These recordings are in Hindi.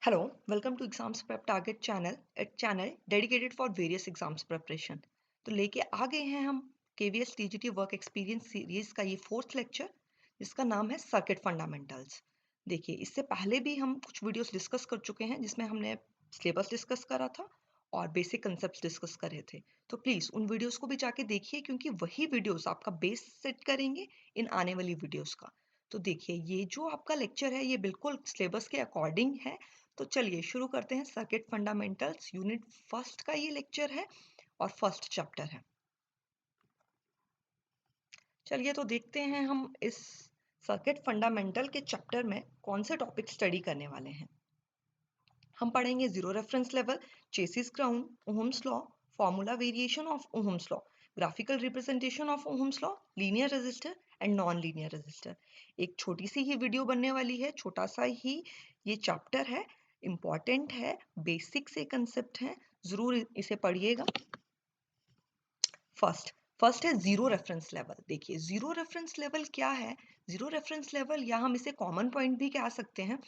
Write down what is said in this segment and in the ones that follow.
Hello, welcome to Exams Prep Target channel, a channel dedicated for various exams preparation. तो लेके आ गए हैं हम KVS TGT work experience series का ये फोर्थ लेक्चर जिसका नाम है सर्किट फंडामेंटल्स। देखिए, इससे पहले भी हम कुछ वीडियोस डिस्कस कर चुके हैं जिसमें हमने सिलेबस डिस्कस करा था और बेसिक कंसेप्ट डिस्कस करे थे। तो प्लीज़ उन वीडियोस को भी जाके देखिए क्योंकि वही वीडियोस आपका बेस सेट करेंगे इन आने वाली वीडियोस का। तो देखिए, ये जो आपका लेक्चर है ये बिल्कुल सिलेबस के अकॉर्डिंग है। तो चलिए शुरू करते हैं। सर्किट फंडामेंटल्स यूनिट फर्स्ट का ये लेक्चर है और फर्स्ट चैप्टर है। चलिए तो देखते हैं हम इस सर्किट फंडामेंटल के चैप्टर में कौन से टॉपिक स्टडी करने वाले हैं। हम पढ़ेंगे zero reference level, chassis ground, Ohm's law, formula variation of Ohm's law, graphical representation of Ohm's law, linear resistor and non linear resistor. एक छोटी सी ही वीडियो बनने वाली है, छोटा सा ही ये चैप्टर है, इम्पॉर्टेंट है, बेसिक से कंसेप्ट है, जरूर इसे पढ़िएगा। फर्स्ट है जीरो रेफरेंस लेवल। देखिए, जीरो रेफरेंस लेवल क्या है? जीरो रेफरेंस लेवल या हम इसे कॉमन पॉइंट भी कह सकते हैं।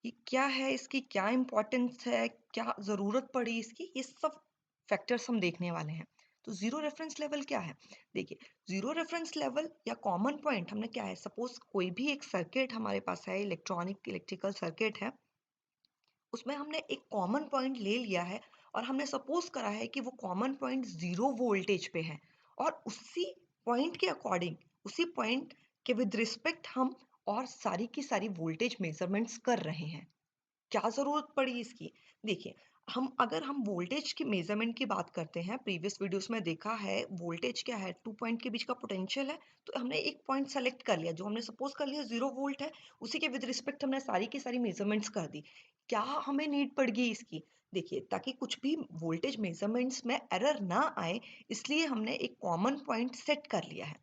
ये क्या है, इसकी क्या इंपॉर्टेंस है, क्या ज़रूरत पड़ी इसकी, ये सब फैक्टर्स हम देखने वाले हैं। तो ज़ीरो रेफरेंस लेवल क्या है? देखिए, ज़ीरो रेफरेंस लेवल या कॉमन पॉइंट हमने क्या है, सपोज कोई भी एक सर्किट हमारे पास है, इलेक्ट्रिकल सर्किट है, उसमें हमने एक कॉमन पॉइंट ले लिया है और हमने सपोज करा है कि वो कॉमन पॉइंट 0 वोल्टेज पे है और उसी पॉइंट के अकॉर्डिंग, उसी पॉइंट के विद रिस्पेक्ट हम और सारी की सारी वोल्टेज मेजरमेंट्स कर रहे हैं। क्या ज़रूरत पड़ी इसकी? देखिए, अगर हम वोल्टेज की मेज़रमेंट की बात करते हैं, प्रीवियस वीडियोस में देखा है वोल्टेज क्या है, 2 पॉइंट के बीच का पोटेंशियल है, तो हमने एक पॉइंट सेलेक्ट कर लिया, जो हमने सपोज़ कर लिया 0 वोल्ट है, उसी के विद रिस्पेक्ट हमने सारी की सारी मेज़रमेंट्स कर दी। क्या हमें नीड पड़ गई इसकी? देखिए, ताकि कुछ भी वोल्टेज मेज़रमेंट्स में एरर ना आए, इसलिए हमने एक कॉमन पॉइंट सेट कर लिया है।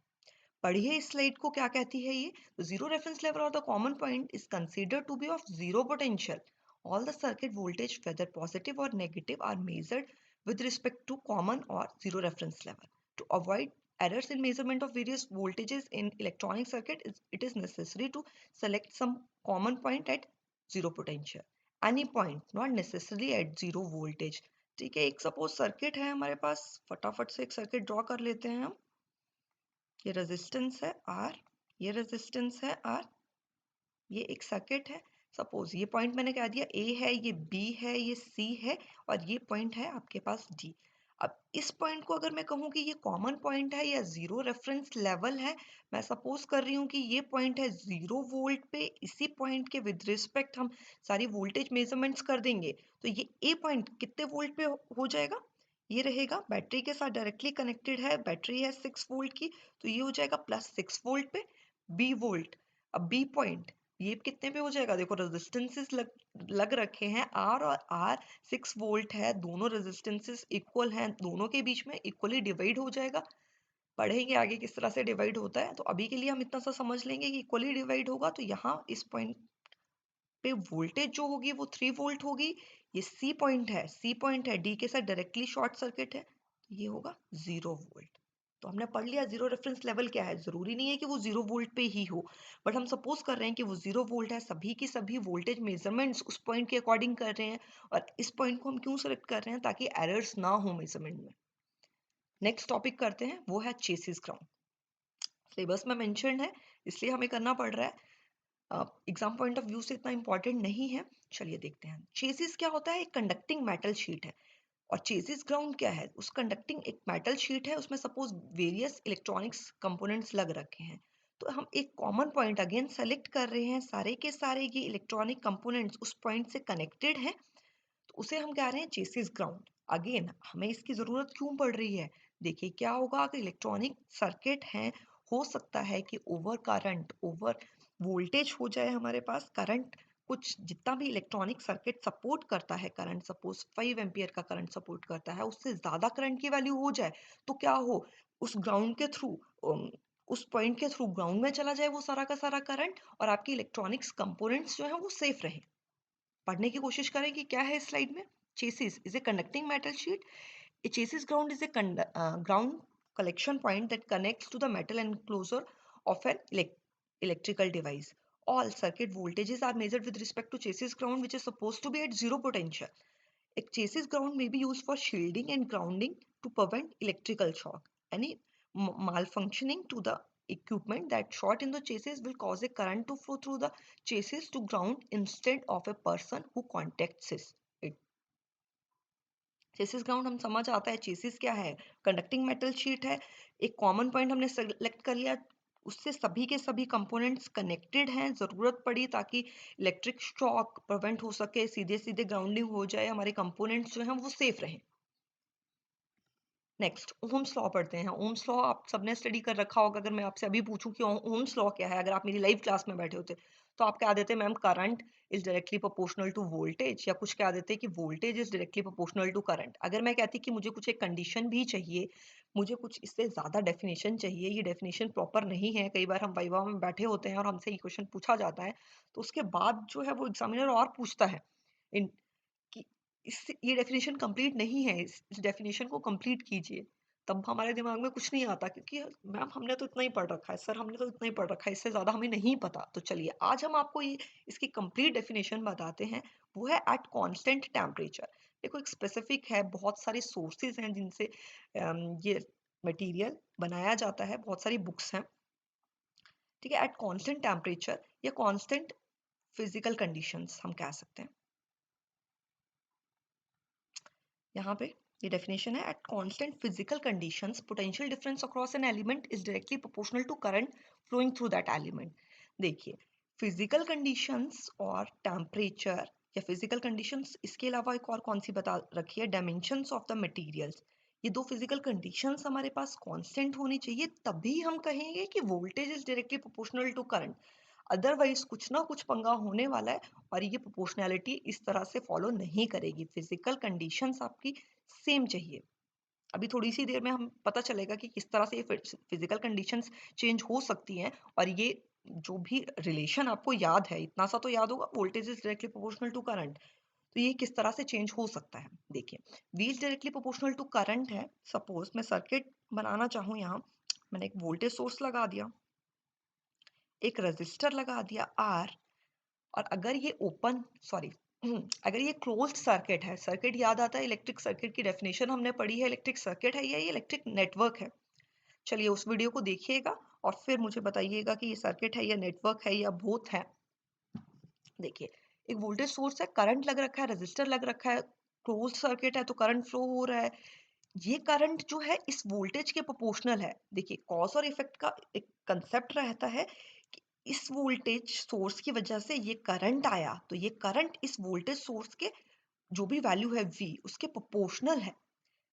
पढ़िए इस स्लाइड को, क्या कहती है ये? Zero reference level or the common point is considered to be of zero potential. All the circuit voltage, whether positive or negative, are measured with respect to common or zero reference level. To avoid errors in measurement of various voltages in electronic circuit, it is necessary to select some common point at zero potential. Any point, not necessarily at zero voltage. ठीक है, एक सपोज सर्किट है हमारे पास, फटाफट से एक सर्किट ड्रॉ कर लेते हैं हम। ये रेजिस्टेंस है आर, ये रेजिस्टेंस है आर, ये एक सर्किट है। सपोज ये पॉइंट मैंने कह दिया ए है, ये बी है, ये सी है और ये पॉइंट है आपके पास डी। अब इस पॉइंट को अगर मैं कहूँ कि ये कॉमन पॉइंट है या जीरो रेफरेंस लेवल है, मैं सपोज कर रही हूँ कि ये पॉइंट है 0 वोल्ट पे, इसी पॉइंट के विद रिस्पेक्ट हम सारी वोल्टेज मेजरमेंट्स कर देंगे, तो ये ए पॉइंट कितने वोल्ट पे हो जाएगा? ये रहेगा बैटरी के साथ डायरेक्टली कनेक्टेड है, बैटरी है 6 वोल्ट की, तो ये हो जाएगा +6 वोल्ट पे। बी वोल्ट, अब बी पॉइंट ये कितने पे हो जाएगा? देखो, रेजिस्टेंसेस लग रखे हैं आर और आर, 6 वोल्ट है, दोनों रेजिस्टेंसेस इक्वल हैं, दोनों के बीच में इक्वली डिवाइड हो जाएगा। पढ़ेंगे आगे किस तरह से डिवाइड होता है, तो अभी के लिए हम इतना सा समझ लेंगे कि इक्वली डिवाइड होगा, तो यहाँ इस पॉइंट पे वोल्टेज जो होगी वो 3 वोल्ट होगी। ये सी पॉइंट है, सी पॉइंट है, डी के साथ डायरेक्टली शॉर्ट सर्किट है, तो ये होगा 0 वोल्ट। तो हमने पढ़ लिया जीरो रेफरेंस लेवल क्या है। जरूरी नहीं है कि वो 0 वोल्ट पे ही हो, बट हम सपोज कर रहे हैं कि वो 0 वोल्ट है, सभी की सभी वोल्टेज मेजरमेंट्स उस पॉइंट के अकॉर्डिंग कर रहे हैं। और इस पॉइंट को हम क्यों सेलेक्ट कर रहे हैं? ताकि एरर्स ना हो मेजरमेंट में। नेक्स्ट टॉपिक करते हैं, वो है चेसिस ग्राउंड। सिलेबस में मेंशन्ड है, इसलिए हमें करना पड़ रहा है, एग्जाम पॉइंट ऑफ व्यू से इतना इंपॉर्टेंट नहीं है। चलिए देखते हैं, चेसिस क्या होता है? एक कंडक्टिंग मेटल शीट है। और चेसिस ग्राउंड क्या है? उस कंडक्टिंग एक मेटल शीट है, उसमें सपोज वेरियस इलेक्ट्रॉनिक्स कंपोनेंट्स लग रखे हैं, तो हम एक कॉमन पॉइंट अगेन सेलेक्ट कर रहे हैं, सारे के सारे ये इलेक्ट्रॉनिक कंपोनेंट्स उस पॉइंट से कनेक्टेड हैं, तो उसे हम कह रहे हैं चेसिस ग्राउंड। अगेन हमें इसकी जरूरत क्यों पड़ रही है? देखिए, क्या होगा अगर इलेक्ट्रॉनिक सर्किट है, हो सकता है कि ओवर करंट, ओवर वोल्टेज हो जाए हमारे पास, करंट कुछ जितना भी इलेक्ट्रॉनिक सर्किट सपोर्ट करता है, करंट सपोज 5 एम्पियर का करंट सपोर्ट करता है, उससे ज्यादा करंट की वैल्यू हो जाए, तो क्या हो, उस ग्राउंड के थ्रू, उस पॉइंट के थ्रू ग्राउंड में चला जाए वो सारा का सारा करंट, और आपकी इलेक्ट्रॉनिक्स कंपोनेंट्स जो है वो सेफ रहे। पढ़ने की कोशिश करें कि क्या है इस स्लाइड में। Chassis is a conducting metal sheet. A chassis ground is a ground collection point that connects to the metal enclosure of an electrical device. All circuit voltages are measured with respect to chassis ground, which is supposed to be at zero potential. A chassis ground may be used for shielding and grounding to prevent electrical shock. Any malfunctioning to the equipment that short in the chassis will cause a current to flow through the chassis to ground instead of a person who contacts it. Chassis ground हम समझ आता है, चेसिस क्या है, कंडक्टिंग मेटल शीट है। एक कॉमन पॉइंट हमने सेलेक्ट कर लिया, उससे सभी के सभी कंपोनेंट्स कनेक्टेड हैं, जरूरत पड़ी ताकि इलेक्ट्रिक शॉक प्रिवेंट हो सके, सीधे सीधे ग्राउंडिंग हो जाए, हमारे कंपोनेंट्स जो हैं वो सेफ रहें। नेक्स्ट ओम्स लॉ पढ़ते हैं। ओम्स लॉ आप सबने स्टडी कर रखा होगा। अगर मैं आपसे अभी पूछूं कि ओम्स लॉ क्या है, अगर आप मेरी लाइव क्लास में बैठे होते तो आप क्या देते, ma'am current is directly proportional to voltage, या कुछ क्या देते कि voltage is directly proportional to current. अगर मैं कहती कि मुझे कुछ एक कंडीशन भी चाहिए, मुझे कुछ इससे ज्यादा डेफिनेशन चाहिए, ये डेफिनेशन प्रॉपर नहीं है, कई बार हम वाइवा में बैठे होते हैं और हमसे ये क्वेश्चन पूछा जाता है, तो उसके बाद जो है वो एग्जामिनर और पूछता है कि इससे ये डेफिनेशन कंप्लीट नहीं है, इस डेफिनेशन को कंप्लीट कीजिए। तब हमारे दिमाग में कुछ नहीं आता, क्योंकि मैम हमने तो इतना ही पढ़ रखा है, सर हमने तो इतना ही पढ़ रखा है, इससे ज़्यादा हमें नहीं पता। तो चलिए आज हम आपको ये इसकी कंप्लीट डेफिनेशन बताते हैं। वो है एट कांस्टेंट टेम्परेचर। देखो एक स्पेसिफिक है, बहुत सारे सोर्सेज हैं जिनसे ये मटेरियल बनाया जाता है, बहुत सारी बुक्स हैं, ठीक है। एट कांस्टेंट टेम्परेचर या कांस्टेंट फिजिकल कंडीशंस हम कह सकते हैं। यहाँ पे ये डेफिनेशन है, at constant physical conditions potential difference across an element is directly proportional to current flowing through that element. देखिए फिजिकल कंडीशंस और टेम्परेचर या फिजिकल कंडीशंस, इसके अलावा एक और कौन सी बता रखी है, डायमेंशंस ऑफ द मटेरियल्स। ये दो फिजिकल कंडीशंस हमारे पास कांस्टेंट होनी चाहिए, तभी हम कहेंगे कि voltage is directly proportional to current. Otherwise कुछ ना कुछ पंगा होने वाला है और ये प्रोपोर्शनैलिटी इस तरह से फॉलो नहीं करेगी। फिजिकल कंडीशंस आपकी सेम चाहिए। अभी थोड़ी सी देर में हम पता चलेगा कि किस तरह से ये फिजिकल कंडीशंस चेंज हो सकती हैं, और ये जो भी रिलेशन आपको याद है, इतना सा तो याद होगा, voltage is directly proportional to current, तो ये किस तरह से चेंज हो सकता है। देखिए V is directly proportional to current है। सपोज मैं सर्किट बनाना चाहूँ, यहाँ मैंने एक वोल्टेज सोर्स लगा दिया, एक रजिस्टर लगा दिया आर, और अगर ये ओपन सॉरी अगर ये क्लोज्ड सर्किट है, सर्किट याद आता है, इलेक्ट्रिक सर्किट की डेफिनेशन हमने पढ़ी है, इलेक्ट्रिक सर्किट है या ये इलेक्ट्रिक नेटवर्क है। चलिए उस वीडियो को देखिएगा और फिर मुझे बताइएगा कि ये सर्किट है या नेटवर्क है या बोथ है। देखिए एक वोल्टेज सोर्स है, करंट लग रखा है, रजिस्टर लग रखा है, क्लोज्ड सर्किट है तो करंट फ्लो हो रहा है। ये करंट जो है इस वोल्टेज के प्रोपोर्शनल है। देखिए कॉज और इफेक्ट का एक कंसेप्ट रहता है कि इस वोल्टेज सोर्स की वजह से ये करंट आया, तो ये करंट इस वोल्टेज सोर्स के जो भी वैल्यू है V उसके प्रोपोर्शनल है।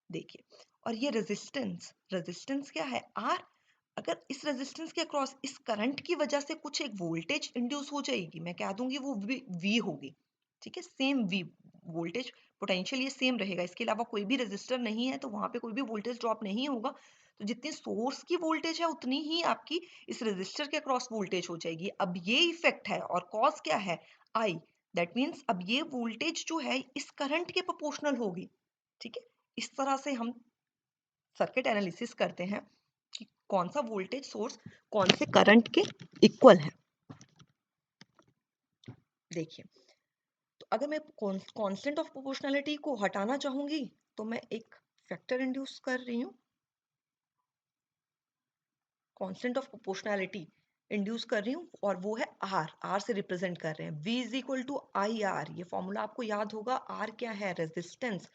देखिए और ये रेजिस्टेंस, रेजिस्टेंस क्या है R। अगर इस रेजिस्टेंस के अक्रॉस इस करंट की वजह से कुछ एक वोल्टेज इंड्यूस हो जाएगी, मैं कह दूंगी वो V होगी, ठीक है, सेम V वोल्टेज पोटेंशियल ये सेम रहेगा, इसके अलावा कोई भी रेजिस्टर नहीं है तो वहां पे कोई भी वोल्टेज ड्रॉप नहीं होगा। तो जितनी सोर्स की वोल्टेज है उतनी ही आपकी इस रेजिस्टर के अक्रॉस वोल्टेज हो जाएगी। अब ये इफेक्ट है और कॉज क्या है I, दैट मीन्स अब ये वोल्टेज जो है इस करंट के प्रोपोर्शनल होगी, ठीक है। इस तरह से हम सर्किट एनालिसिस करते हैं कि कौन सा वोल्टेज सोर्स कौन से करंट के इक्वल है। देखिए तो अगर मैं कांस्टेंट ऑफ प्रोपोर्शनैलिटी को हटाना चाहूंगी तो मैं एक फैक्टर इंड्यूस कर रही हूँ, कांस्टेंट ऑफ प्रोपोर्शनैलिटी इंड्यूस कर रही हूँ, और वो है आर से रिप्रेजेंट कर रहे हैं। V is equal to I R, ये फॉर्मूला आपको याद होगा। आर क्या है, रेजिस्टेंस।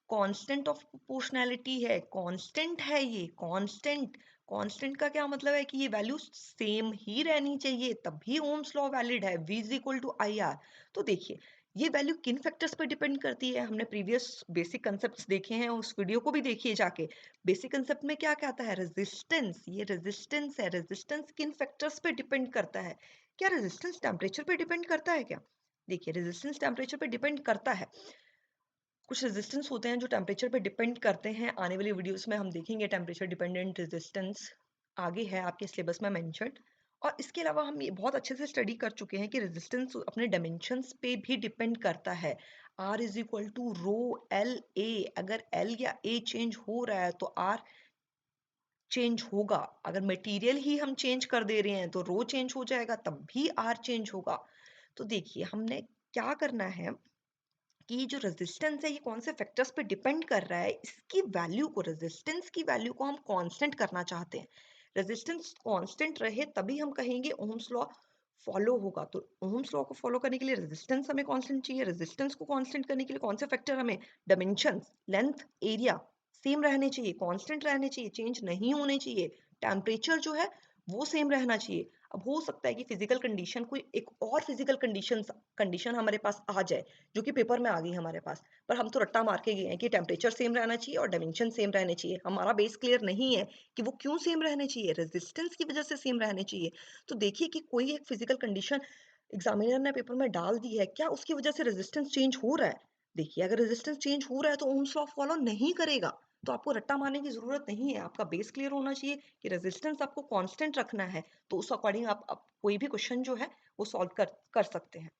कांस्टेंट ऑफ प्रोपोर्शनैलिटी है, कांस्टेंट है ये, कांस्टेंट। कांस्टेंट का क्या मतलब है कि ये वैल्यू सेम ही रहनी चाहिए, तभी ओम्स लॉ वैलिड है। V is equal to I R. तो देखिए ये वैल्यू किन फैक्टर्स पे डिपेंड करती है, हमने प्रीवियस बेसिक कंसेप्ट्स देखे हैं, उस वीडियो को भी देखिए जाके। बेसिक कंसेप्ट में क्या कहता है, रेजिस्टेंस, ये रेजिस्टेंस है, रेजिस्टेंस किन फैक्टर्स पे डिपेंड करता है। क्या रेजिस्टेंस टेम्परेचर पे डिपेंड करता है क्या? देखिए रेजिस्टेंस टेम्परेचर पे डिपेंड करता है। कुछ रेजिस्टेंस होते हैं जो टेम्परेचर पे डिपेंड करते हैं, आने वाली वीडियोस में हम देखेंगे टेम्परेचर डिपेंडेंट रेजिस्टेंस, आगे है आपके सिलेबस में मेंशन। और इसके अलावा हम ये बहुत अच्छे से स्टडी कर चुके हैं कि रेजिस्टेंस अपने डायमेंशंस पे भी डिपेंड करता है। R is equal to rho L A, अगर L या A चेंज हो रहा है तो R चेंज होगा। अगर मटेरियल ही हम चेंज कर दे रहे हैं तो रो चेंज हो जाएगा, तब भी आर चेंज होगा। तो देखिए हमने क्या करना है कि ये जो रेजिस्टेंस है ये कौन से फैक्टर्स पे डिपेंड कर रहा है, इसकी वैल्यू को, रेजिस्टेंस की वैल्यू को हम कांस्टेंट करना चाहते हैं। रेजिस्टेंस कांस्टेंट रहे तभी हम कहेंगे ओम्स लॉ फॉलो होगा। तो ओम्स लॉ को फॉलो करने के लिए रेजिस्टेंस हमें कांस्टेंट चाहिए। रेजिस्टेंस को कांस्टेंट करने के लिए कौन से फैक्टर हमें, डायमेंशंस, लेंथ, एरिया सेम रहने चाहिए, कांस्टेंट रहने चाहिए, चेंज नहीं होने चाहिए। टेम्परेचर जो है वो सेम रहना चाहिए। अब हो सकता है कि फिजिकल कंडीशन, कोई एक और फिजिकल कंडीशन हमारे पास आ जाए जो कि पेपर में आ गई हमारे पास, पर हम तो रट्टा मार के गए हैं कि टेम्परेचर सेम रहना चाहिए और डायमेंशन सेम रहने चाहिए। हमारा बेस क्लियर नहीं है कि वो क्यों सेम रहने चाहिए, रेजिस्टेंस की वजह से सेम रहने चाहिए। तो देखिए कि कोई एक फिजिकल कंडीशन एग्जामिनर ने पेपर में डाल दी है, क्या उसकी वजह से रेजिस्टेंस चेंज हो रहा है? देखिए अगर रेजिस्टेंस चेंज हो रहा है तो ओम्स लॉ फॉलो नहीं करेगा। तो आपको रट्टा मारने की जरूरत नहीं है, आपका बेस क्लियर होना चाहिए कि रेजिस्टेंस आपको कांस्टेंट रखना है। तो उस अकॉर्डिंग आप कोई भी क्वेश्चन जो है वो सॉल्व कर सकते हैं।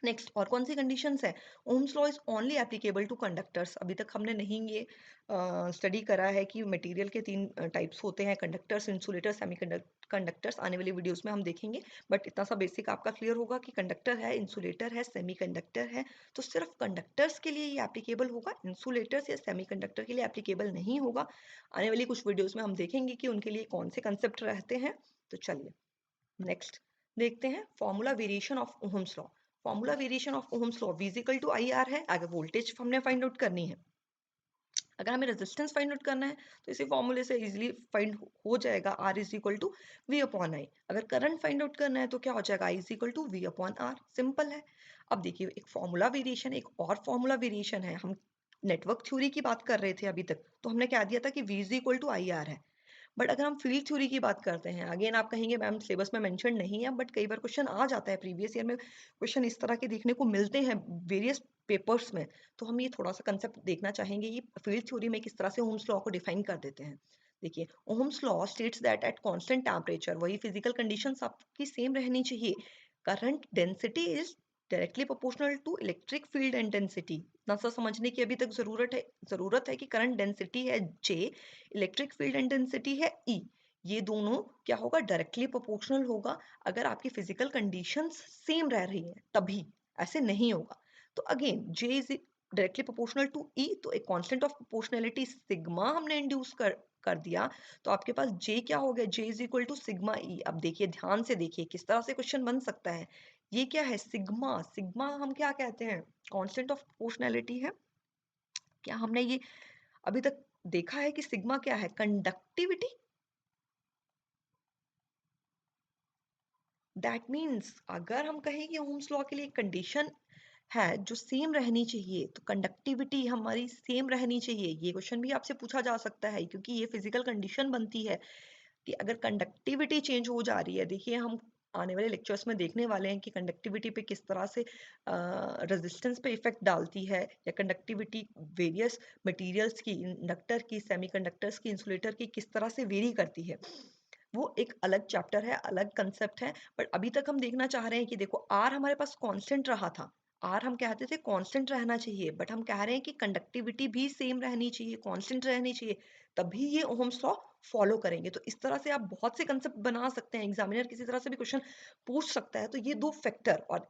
नेक्स्ट और कौन सी कंडीशंस है? Ohm's law is only applicable two conductors. अभी तक हमने नहीं ये स्टडी करा है कि मटेरियल के तीन टाइप्स होते हैं, कंडक्टर्स, इंसुलेटर्स, सेमी कंडक्टर्स। आने वाली वीडियोस में हम देखेंगे, बट इतना सा बेसिक आपका क्लियर होगा कि कंडक्टर है, इंसुलेटर है, सेमी कंडक्टर है। तो सिर्फ कंडक्टर्स के लिए ये एप्लीकेबल होगा, इंसुलेटर्स या सेमी कंडक्टर के लिए एप्लीकेबल नहीं होगा। आने वाली कुछ वीडियोज में हम देखेंगे कि उनके लिए कौन से कंसेप्ट रहते हैं। तो चलिए नेक्स्ट देखते हैं formula variation of Ohm's law. Formula variation of Ohm's law V equal to I R है। अगर वोल्टेज हमने फाइंड आउट करनी है, अगर हमें रेजिस्टेंस फाइंड आउट करना है तो इसी फॉर्मूले से इजीली फाइंड हो जाएगा, R is equal to V upon I. अगर करंट फाइंड आउट करना है तो क्या हो जाएगा, I is equal to V upon R। Simple है। अब देखिए एक फॉर्मूला वेरिएशन, एक और फॉर्मूला वेरिएशन है। हम नेटवर्क थ्योरी की बात कर रहे थे अभी तक, तो हमने क्या दिया था कि V is equal to I R है। बट अगर हम फील्ड थ्योरी की बात करते हैं, अगेन आप कहेंगे मैम सिलेबस में मेंशन नहीं है, बट कई बार क्वेश्चन आ जाता है, प्रीवियस ईयर में क्वेश्चन इस तरह के देखने को मिलते हैं वेरियस पेपर्स में। तो हम ये थोड़ा सा कंसेप्ट देखना चाहेंगे, ये फील्ड थ्योरी में किस तरह से ओम्स लॉ को डिफाइन कर देते हैं। देखिए Ohm's law states that at constant temperature, वही फिजिकल कंडीशंस आपकी सेम रहनी चाहिए, current density is directly proportional to electric field intensity. इतना सा समझने की अभी तक जरूरत है कि करंट डेंसिटी है J, इलेक्ट्रिक फील्ड इंटेंसिटी है E। ये दोनों क्या होगा, डायरेक्टली प्रोपोर्शनल होगा। अगर आपकी फिजिकल कंडीशंस सेम रह रही हैं तभी, ऐसे नहीं होगा। तो again J is directly proportional to E, तो एक कांस्टेंट ऑफ प्रोपोर्शनैलिटी सिग्मा हमने इंड्यूस कर दिया। तो आपके पास J क्या हो गया, J is equal to sigma E। अब देखिए ध्यान से देखिए किस तरह से क्वेश्चन बन सकता है। ये क्या है, सिग्मा। सिग्मा हम क्या कहते हैं, कांस्टेंट ऑफ प्रोपोर्शनैलिटी है। क्या हमने ये अभी तक देखा है कि सिग्मा क्या है, कंडक्टिविटी। दैट मीन्स अगर हम कहें कि ओम्स लॉ के लिए कंडीशन है जो सेम रहनी चाहिए, तो कंडक्टिविटी हमारी सेम रहनी चाहिए। ये क्वेश्चन भी आपसे पूछा जा सकता है क्योंकि ये फिजिकल कंडीशन बनती है कि अगर कंडक्टिविटी चेंज हो जा रही है। देखिए हम आने वाले लेक्चर्स में देखने वाले हैं कि कंडक्टिविटी पे किस तरह से रेजिस्टेंस पे इफेक्ट डालती है, या कंडक्टिविटी वेरियस मटेरियल्स की, इंडक्टर की, सेमीकंडक्टर्स की, इंसुलेटर की किस तरह से वेरी करती है। वो एक अलग चैप्टर है, अलग कंसेप्ट है। बट अभी तक हम देखना चाह रहे हैं कि देखो आर हमारे पास कांस्टेंट रहा था, आर हम कहते थे कांस्टेंट रहना चाहिए, बट हम कह रहे हैं कि कंडक्टिविटी भी सेम रहनी चाहिए, कांस्टेंट रहनी चाहिए, तभी ये ओहम्स लॉ फॉलो करेंगे। तो इस तरह से आप बहुत से कंसेप्ट बना सकते हैं, एग्जामिनर किसी तरह से भी क्वेश्चन पूछ सकता है। तो ये दो फैक्टर और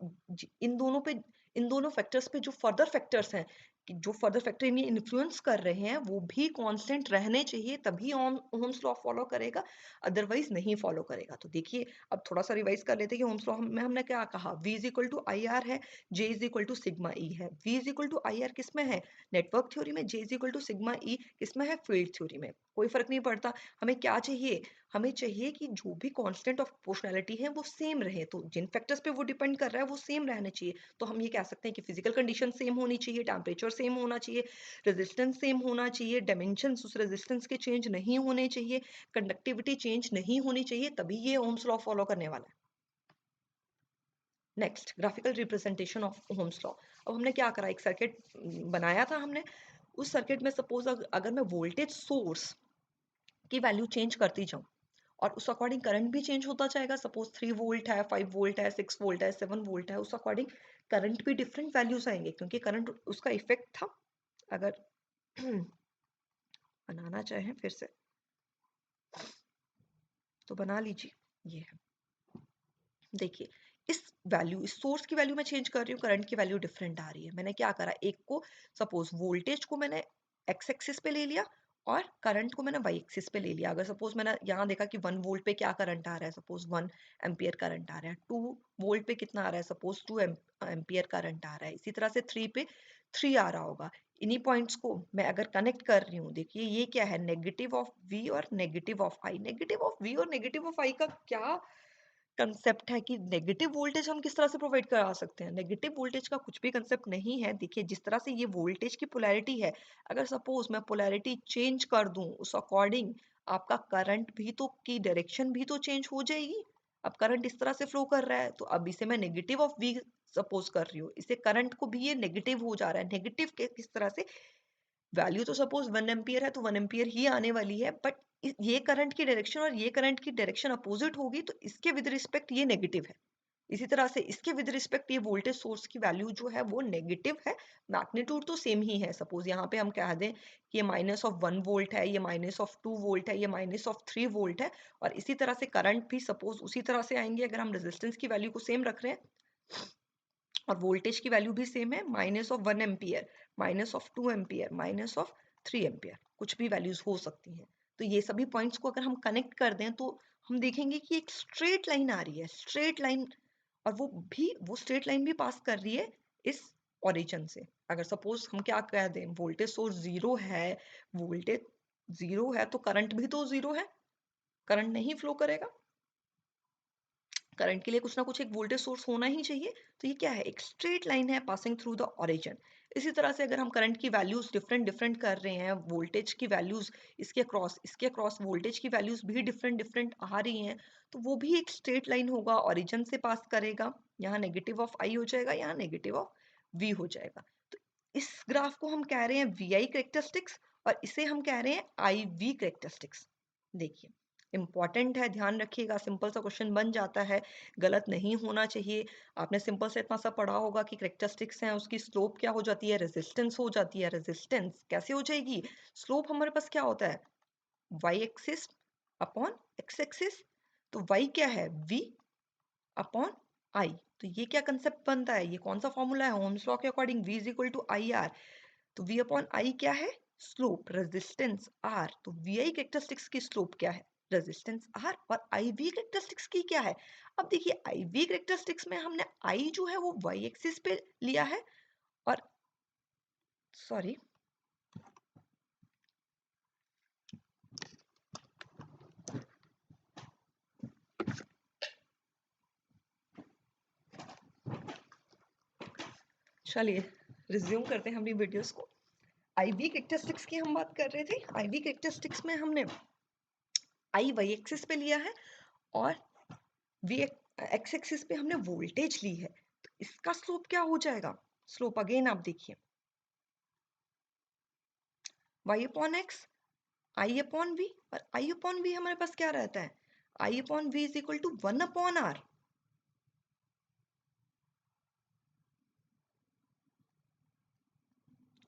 इन दोनों फैक्टर्स पे जो फर्दर फैक्टर्स हैं, कि जो फर्दर फैक्टर इन्हें इन्फ्लुएंस कर रहे हैं, वो भी कांस्टेंट रहने चाहिए, तभी ओहम्स लॉ फॉलो करेगा, अदरवाइज नहीं फॉलो करेगा। तो देखिए अब थोड़ा सा रिवाइज कर लेते हैं कि ओम्स लॉ में हमने क्या कहा, V is equal to I R है, J is equal to sigma E है। V is equal to I R किस में है, नेटवर्क थ्योरी में। J is equal to sigma E किस में है, फील्ड थ्योरी में। कोई फर्क नहीं पड़ता। हमें क्या चाहिए, हमें चाहिए कि जो भी कांस्टेंट ऑफ प्रोपोर्शनैलिटी है वो सेम रहे। तो जिन फैक्टर्स पे वो डिपेंड कर रहा है वो सेम रहने चाहिए। तो हम ये कह सकते हैं कि फिजिकल कंडीशन सेम होनी चाहिए, टेम्परेचर सेम होना चाहिए, रेजिस्टेंस सेम होना चाहिए, डायमेंशंस उस रेजिस्टेंस के चेंज नहीं होने चाहिए, कंडक्टिविटी चेंज नहीं होनी चाहिए, तभी ये ओम्स लॉ फॉलो करने वाला है। Next graphical representation of Ohm's law. अब हमने क्या करा, एक सर्किट बनाया था हमने। उस सर्किट में सपोज अगर मैं वोल्टेज सोर्स की वैल्यू चेंज करती जाऊं और उस अकॉर्डिंग करंट भी चेंज होता जाएगा, सपोज 3 वोल्ट है, 5 वोल्ट है, 6 वोल्ट है, 7 वोल्ट है, उस अकॉर्डिंग करंट भी डिफरेंट वैल्यूज आएंगे क्योंकि करंट उसका इफेक्ट था। अगर बनाना चाहें फिर से, तो बना लीजिए, ये है। देखिए इस वैल्यू, इस सोर्स की वैल्यू मैं चेंज कर रही हूँ, करंट की वैल्यू डिफरेंट आ रही है। मैंने क्या करा, एक को सपोज वोल्टेज को मैंने एक्स एक्सिस पे ले लिया और करंट को मैंने वाई एक्सिस पे ले लिया। अगर सपोज मैंने यहाँ देखा कि 1 वोल्ट पे क्या करंट आ रहा है, सपोज 1 एम्पियर करंट आ रहा है, 2 वोल्ट पे कितना आ रहा है, सपोज 2 एम्पियर करंट आ रहा है, इसी तरह से 3 पे 3 आ रहा होगा। इन्हीं पॉइंट्स को मैं अगर कनेक्ट कर रही हूँ, देखिए ये क्या है, नेगेटिव ऑफ वी और negative of I. Negative of V और नेगेटिव ऑफ आई का क्या कंसेप्ट है कि नेगेटिव वोल्टेज हम किस तरह से प्रोवाइड करा सकते हैं। नेगेटिव वोल्टेज का कुछ भी कंसेप्ट नहीं है। देखिए जिस तरह से ये वोल्टेज की पोलैरिटी है, अगर सपोज मैं पोलैरिटी चेंज कर दूं उस अकॉर्डिंग, आपका करंट भी तो की डायरेक्शन भी तो चेंज हो जाएगी। अब करंट इस तरह से फ्लो कर रहा है, तो अब इसे मैं नेगेटिव ऑफ वी सपोज कर रही हूँ, इसे करंट को भी ये नेगेटिव हो जा रहा है। नेगेटिव किस तरह से, वैल्यू तो सपोज 1 एम्पियर है तो 1 एम्पियर ही आने वाली है, बट ये करंट की डायरेक्शन और ये करंट की डायरेक्शन अपोजिट होगी, तो इसके विद रिस्पेक्ट ये नेगेटिव है। इसी तरह से इसके विद रिस्पेक्ट ये वोल्टेज सोर्स की वैल्यू जो है वो नेगेटिव है। मैग्नीट्यूड तो सेम ही है। सपोज यहाँ पे हम कह दें कि ये -1 वोल्ट है, ये -2 वोल्ट है, ये -3 वोल्ट है, और इसी तरह से करंट भी सपोज उसी तरह से आएंगे अगर हम रेजिस्टेंस की वैल्यू को सेम रख रहे हैं, और वोल्टेज की वैल्यू भी सेम है, -1 एम्पियर, -2 एम्पियर, -3 एम्पियर, कुछ भी वैल्यूज हो सकती हैं। तो ये सभी पॉइंट्स को अगर हम कनेक्ट कर दें तो हम देखेंगे कि एक स्ट्रेट लाइन आ रही है, स्ट्रेट लाइन, और वो स्ट्रेट लाइन भी पास कर रही है इस ओरिजिन से। अगर सपोज हम क्या कह दें, वोल्टेज सोर्स जीरो है, वोल्टेज जीरो है तो करंट भी तो जीरो है, करंट नहीं फ्लो करेगा। करंट के लिए कुछ ना कुछ एक वोल्टेज सोर्स होना ही चाहिए। तो ये क्या है, एक स्ट्रेट लाइन है पासिंग थ्रू द ओरिजिन। इसी तरह से अगर हम करंट की वैल्यूज डिफरेंट डिफरेंट कर रहे हैं, वोल्टेज की वैल्यूज इसके अक्रॉस वोल्टेज की वैल्यूज भी डिफरेंट डिफरेंट आ रही हैं, तो वो भी एक स्ट्रेट लाइन होगा, ओरिजिन से पास करेगा। यहाँ नेगेटिव ऑफ आई हो जाएगा, यहाँ नेगेटिव ऑफ वी हो जाएगा। तो इस ग्राफ को हम कह रहे हैं वी आई करेक्टरिस्टिक्स, और इसे हम कह रहे हैं आई वी करेक्टरिस्टिक्स। देखिए इंपॉर्टेंट है, ध्यान रखिएगा, सिंपल सा क्वेश्चन बन जाता है, गलत नहीं होना चाहिए। आपने सिंपल से इतना सा पढ़ा होगा कि करेक्टरिस्टिक्स हैं, उसकी स्लोप क्या हो जाती है, रेजिस्टेंस हो जाती है। रेजिस्टेंस कैसे हो जाएगी, स्लोप हमारे पास क्या होता है, Y axis upon X axis. तो वाई क्या है, वी अपॉन आई। तो ये क्या कंसेप्ट बनता है, ये कौन सा फॉर्मूला है, ओम्स लॉ के according v is equal to I R. तो v अपॉन आई क्या है, स्लोप, रेजिस्टेंस आर। तो वी आई कैरेक्टरिस्टिक्स की स्लोप क्या है, रेजिस्टेंस आर, और आई वी कैरेक्टरिस्टिक्स की क्या है। अब देखिए आई वी कैरेक्टरिस्टिक्स में हमने आई जो है वो वाई एक्सिस पे लिया है, और सॉरी चलिए रिज्यूम करते हैं अपनी वीडियोस को। आई वी कैरेक्टरिस्टिक्स की हम बात कर रहे थे। आई वी कैरेक्टरिस्टिक्स में हमने आई वाई एक्सिस पे लिया है, और वी एक्स एक्सिस पे हमने वोल्टेज ली है। तो इसका स्लोप क्या हो जाएगा, स्लोप अगेन आप देखिए, y upon X, I upon V, और आई अपॉन वी हमारे पास क्या रहता है, I upon V is equal to 1 upon R.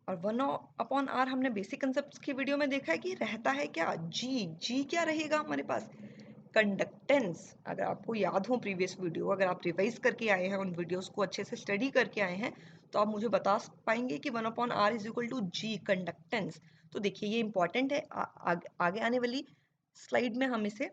और 1 अपॉन आर हमने बेसिक कंसेप्ट की वीडियो में देखा है कि रहता है क्या, जी। जी क्या रहेगा हमारे पास, कंडक्टेंस। अगर आपको याद हो प्रीवियस वीडियो, अगर आप रिवाइज करके आए हैं, उन वीडियोस को अच्छे से स्टडी करके आए हैं, तो आप मुझे बता पाएंगे कि 1 upon R is equal to G, conductance. तो देखिए ये इंपॉर्टेंट है, आगे आने वाली स्लाइड में हम इसे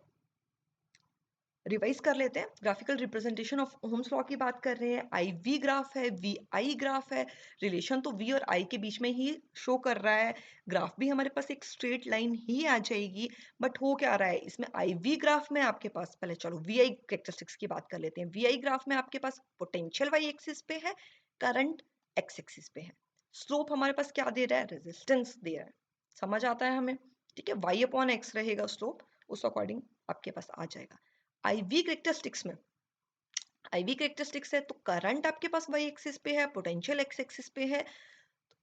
रिवाइज कर लेते हैं। Graphical representation of Ohm's law की बात कर रहे हैं, आई वी ग्राफ है, वी आई ग्राफ है, रिलेशन तो वी और आई के बीच में ही शो कर रहा है। ग्राफ भी हमारे पास एक स्ट्रेट लाइन ही आ जाएगी, बट हो क्या रहा है इसमें, आई वी ग्राफ में आपके पास, पहले चलो वी आई कैरेक्टरिस्टिक्स की बात कर लेते हैं। वी आई ग्राफ में आपके पास पोटेंशियल वाई एक्सिस पे है, करंट एक्स एक्सिस पे है, स्लोप हमारे पास क्या दे रहा है, रेजिस्टेंस दे रहा है। समझ आता है हमें, ठीक है, वाई अपॉन एक्स रहेगा स्लोप, उस अकॉर्डिंग आपके पास आ जाएगा। IV कैरेक्टरिस्टिक्स में, IV कैरेक्टरिस्टिक्स है तो करंट आपके पास y एक्सिस पे है, पोटेंशियल x एक्सिस पे है,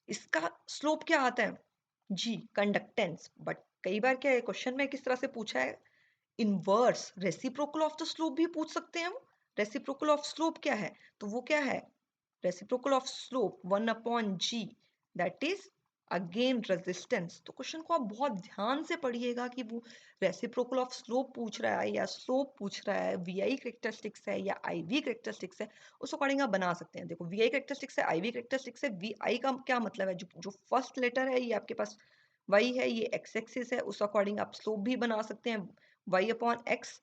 इसका स्लोप क्या आता है, G, कंडक्टेंस। बट कई बार क्या है क्वेश्चन में किस तरह से पूछा है, inverse reciprocal of the slope भी पूछ सकते हैं। वो रेसिप्रोकल ऑफ स्लोप क्या है, तो वो क्या है, reciprocal of slope 1 upon G, that is again resistance. तो क्वेश्चन को आप बहुत ध्यान से पढ़िएगा कि वो रेसिप्रोकल ऑफ स्लोप पूछ रहा है या स्लोप पूछ रहा है, वीआई करेक्टरिस्टिक्स है या आईवी करेक्टरिस्टिक्स है, उस अकॉर्डिंग आप बना सकते हैं। देखो वीआई करेक्टरिस्टिक्स है, आईवी करेक्टरिस्टिक्स है। वीआई का क्या मतलब है, जो फर्स्ट लेटर है ये आपके पास वाई है, ये एक्स एक्सिस है, उस अकॉर्डिंग आप स्लोप भी बना सकते हैं। वाई अपॉन एक्स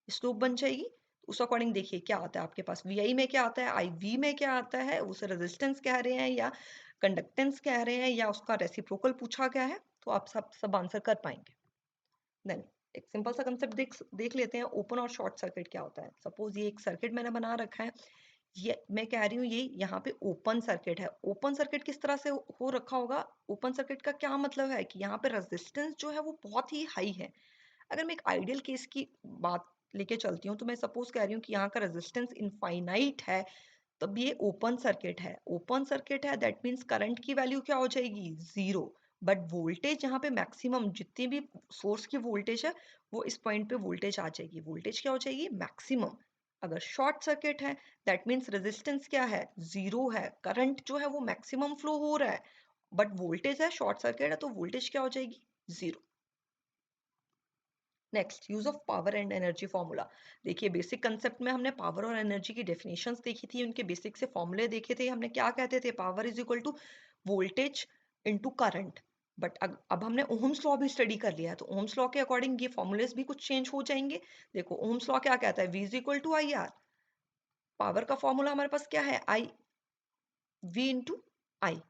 स्लोप बन जाएगी। उस अकॉर्डिंग देखिए क्या आता है आपके पास, वी में क्या आता है, आई वी में क्या आता है, उसे रेजिस्टेंस कह रहे हैं या कंडक्टेंस कह रहे हैं या उसका रेसिप्रोकल पूछा गया है, तो आप सब आंसर कर पाएंगे। देन एक सिंपल सा कंसेप्ट देख लेते हैं, ओपन और शॉर्ट सर्किट क्या होता है। सपोज ये एक सर्किट मैंने बना रखा है, ये मैं कह रही हूँ ये यहाँ पे ओपन सर्किट है। ओपन सर्किट किस तरह से हो रखा होगा, ओपन सर्किट का क्या मतलब है कि यहाँ पे रेजिस्टेंस जो है वो बहुत ही हाई है। अगर मैं एक आइडियल केस की बात लेके चलती हूँ, तो मैं सपोज कह रही हूँ कि यहाँ का रेजिस्टेंस इनफाइनाइट है, तब ये ओपन सर्किट है। ओपन सर्किट है दैट मीन्स करंट की वैल्यू क्या हो जाएगी, जीरो। बट वोल्टेज यहाँ पे मैक्सिमम, जितनी भी सोर्स की वोल्टेज है वो इस पॉइंट पे वोल्टेज आ जाएगी, वोल्टेज क्या हो जाएगी, मैक्सिमम। अगर शॉर्ट सर्किट है दैट मीन्स रेजिस्टेंस क्या है, जीरो है, करंट जो है वो मैक्सिमम फ्लो हो रहा है, बट वोल्टेज है, शॉर्ट सर्किट है तो वोल्टेज क्या हो जाएगी, zero. Next, use of power and energy formula. देखिए बेसिक कंसेप्ट में हमने पावर और एनर्जी की डेफिनेशंस देखी थी, उनके बेसिक से फॉर्मूले देखे थे। हमने क्या कहते थे, power is equal to voltage into current. But अब हमने ओहम्स लॉ भी स्टडी कर लिया है, तो ओहम्स लॉ के अकॉर्डिंग ये फॉर्मूलेस भी कुछ चेंज हो जाएंगे। देखो ओहम्स लॉ क्या कहता है, V is equal to I R. Power का फॉर्मूला हमारे पास क्या है, I V into I.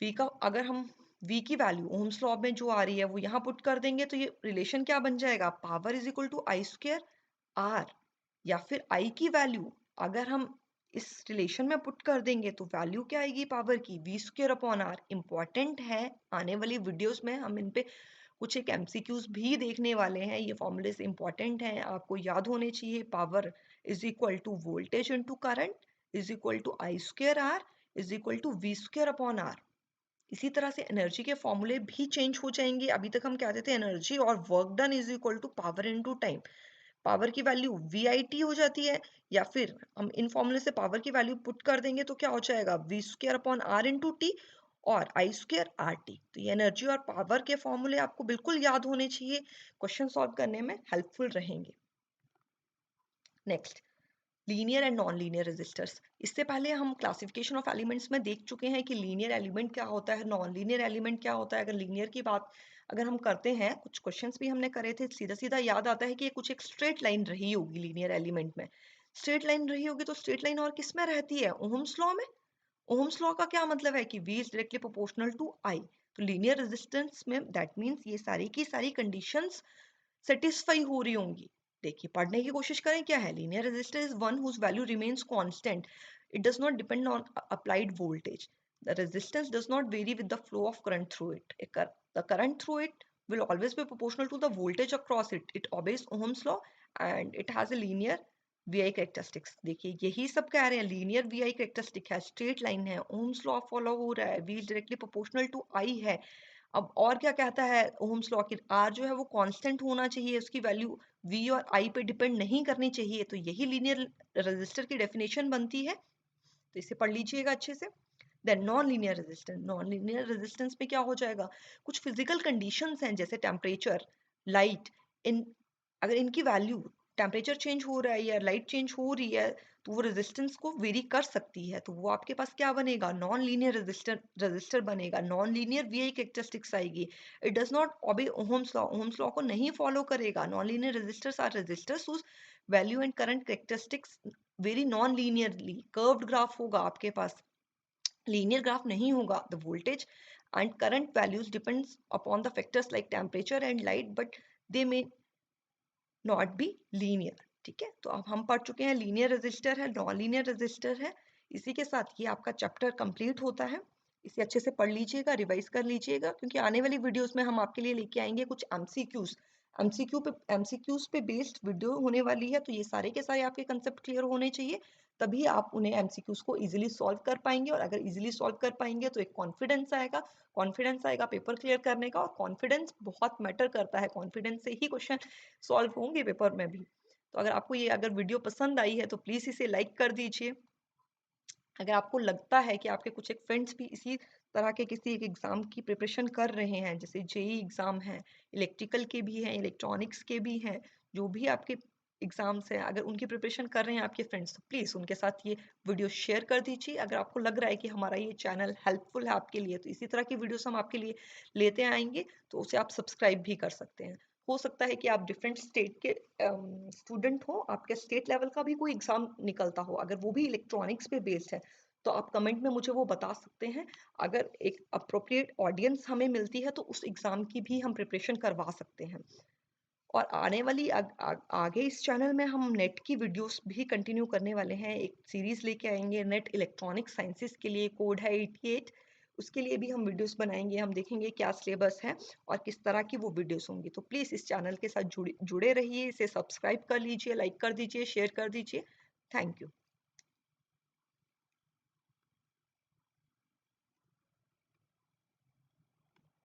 V का अगर हम वी की वैल्यू ओम्स लॉ में जो आ रही है वो यहाँ पुट कर देंगे, तो ये रिलेशन क्या बन जाएगा, power is equal to I square R. या फिर आई की वैल्यू अगर हम इस रिलेशन में पुट कर देंगे तो वैल्यू क्या आएगी पावर की, V square upon R. Important है, आने वाली वीडियोस में हम इन पे कुछ एक एमसीक्यूज भी देखने वाले हैं। ये फॉर्मूलेस इंपॉर्टेंट हैं, आपको याद होने चाहिए। Power is equal to voltage into current is equal to I square R is equal to V square upon R. इसी तरह से एनर्जी के फॉर्मूले भी चेंज हो जाएंगे। अभी तक हम कहते थे एनर्जी और work done is equal to power into time. Power की वैल्यू वी आई टी हो जाती है, या फिर हम इन फॉर्मूले से पावर की वैल्यू पुट कर देंगे तो क्या हो जाएगा, V square upon R into T और आई स्क्वायर आर टी। तो ये एनर्जी और पावर के फॉर्मूले आपको बिल्कुल याद होने चाहिए, क्वेश्चन सॉल्व करने में हेल्पफुल रहेंगे। Next, linear and non linear resistors. इससे पहले हम क्लासिफिकेशन ऑफ एलिमेंट्स में देख चुके हैं कि लीनियर एलिमेंट क्या होता है, नॉन लीनियर एलिमेंट क्या होता है। अगर लीनियर की बात अगर हम करते हैं, कुछ क्वेश्चंस भी हमने करे थे, सीधा सीधा याद आता है कि ये कुछ एक स्ट्रेट लाइन रही होगी लीनियर एलिमेंट में। स्ट्रेट लाइन रही होगी तो स्ट्रेट लाइन और किस में रहती है, ओहम्स लॉ में। ओहम्स लॉ का क्या मतलब है कि V is directly proportional to I। तो लीनियर रेजिस्टेंस में दैट मीन्स ये सारी की सारी कंडीशंस सेटिस्फाई हो रही होंगी। देखिए पढ़ने की कोशिश करें, क्या है, linear resistor is one whose value remains constant, it does not depend on applied voltage, the resistance does not vary with the flow of current through it, the current through it will always be proportional to the voltage across it. It obeys Ohm's law and it has a linear VI characteristics. देखिए यही सब कह रहे हैं, लीनियर VI characteristic है, स्ट्रेट लाइन है, ओम्स लॉ फॉलो हो रहा है, V is directly proportional to I है। अब और क्या कहता है ओम्स लॉ की, R जो है वो कांस्टेंट होना चाहिए, उसकी वैल्यू V और I पे डिपेंड नहीं करनी चाहिए। तो यही लीनियर रेजिस्टर की डेफिनेशन बनती है, तो इसे पढ़ लीजिएगा अच्छे से। Then non linear resistance, non linear resistance में क्या हो जाएगा, कुछ फिजिकल कंडीशंस हैं जैसे टेम्परेचर, लाइट। इन अगर इनकी वैल्यू, टेम्परेचर चेंज हो रहा है या लाइट चेंज हो रही है, तो वो रेजिस्टेंस को वेरी कर सकती है, तो वो आपके पास क्या बनेगा, नॉन लीनियर रेजिस्टर बनेगा, नॉन लीनियर वीआई कैरेक्टरिस्टिक्स आएगी। It does not obey Ohm's law, Ohm's law को नहीं फॉलो करेगा। Non linear resistors are resistors whose value and current characteristics vary non linearly, curved graph होगा आपके पास, linear graph नहीं होगा। the voltage and current values depends upon the factors like temperature and light but they may not be linear। ठीक है, तो अब हम पढ़ चुके हैं लीनियर रेजिस्टर है, नॉन लीनियर रेजिस्टर है। इसी के साथ ये आपका चैप्टर कंप्लीट होता है। इसे अच्छे से पढ़ लीजिएगा, रिवाइज कर लीजिएगा, क्योंकि आने वाली वीडियोस में हम आपके लिए लेके आएंगे कुछ एमसीक्यूज पे बेस्ड वीडियो होने वाली है। तो ये सारे के सारे आपके कंसेप्ट क्लियर होने चाहिए, तभी आप उन्हें एमसीक्यूज को इजीली सॉल्व कर पाएंगे। और अगर इजीली सॉल्व कर पाएंगे तो एक कॉन्फिडेंस आएगा पेपर क्लियर करने का, और कॉन्फिडेंस बहुत मैटर करता है, कॉन्फिडेंस से ही क्वेश्चन सॉल्व होंगे पेपर में भी। तो अगर आपको ये अगर वीडियो पसंद आई है तो प्लीज़ इसे लाइक कर दीजिए। अगर आपको लगता है कि आपके कुछ एक फ्रेंड्स भी इसी तरह के किसी एक एग्ज़ाम की प्रिपरेशन कर रहे हैं, जैसे जेईई एग्ज़ाम है, इलेक्ट्रिकल के भी हैं, इलेक्ट्रॉनिक्स के भी हैं, जो भी आपके एग्ज़ाम्स हैं, अगर उनकी प्रिपरेशन कर रहे हैं आपके फ्रेंड्स, तो प्लीज़ उनके साथ ये वीडियो शेयर कर दीजिए। अगर आपको लग रहा है कि हमारा ये चैनल हेल्पफुल है आपके लिए, तो इसी तरह की वीडियोस हम आपके लिए लेते आएँगे, तो उसे आप सब्सक्राइब भी कर सकते हैं। हो सकता है कि आप डिफरेंट स्टेट के स्टूडेंट हो, आपके स्टेट लेवल का भी कोई एग्ज़ाम निकलता हो, अगर वो भी इलेक्ट्रॉनिक्स पे बेस्ड है, तो आप कमेंट में मुझे वो बता सकते हैं। अगर एक अप्रोप्रिएट ऑडियंस हमें मिलती है, तो उस एग्ज़ाम की भी हम प्रिपरेशन करवा सकते हैं। और आने वाली आगे इस चैनल में हम नेट की वीडियोस भी कंटिन्यू करने वाले हैं। एक सीरीज़ लेके आएँगे नेट इलेक्ट्रॉनिक साइंसेज़ के लिए, कोड है 88, उसके लिए भी हम वीडियोस बनाएँगे। हम देखेंगे क्या सिलेबस है और किस तरह की वो वीडियोस होंगी। तो प्लीज़ इस चैनल के साथ जुड़े जुड़े रहिए, इसे सब्सक्राइब कर लीजिए, लाइक कर दीजिए, शेयर कर दीजिए। Thank you.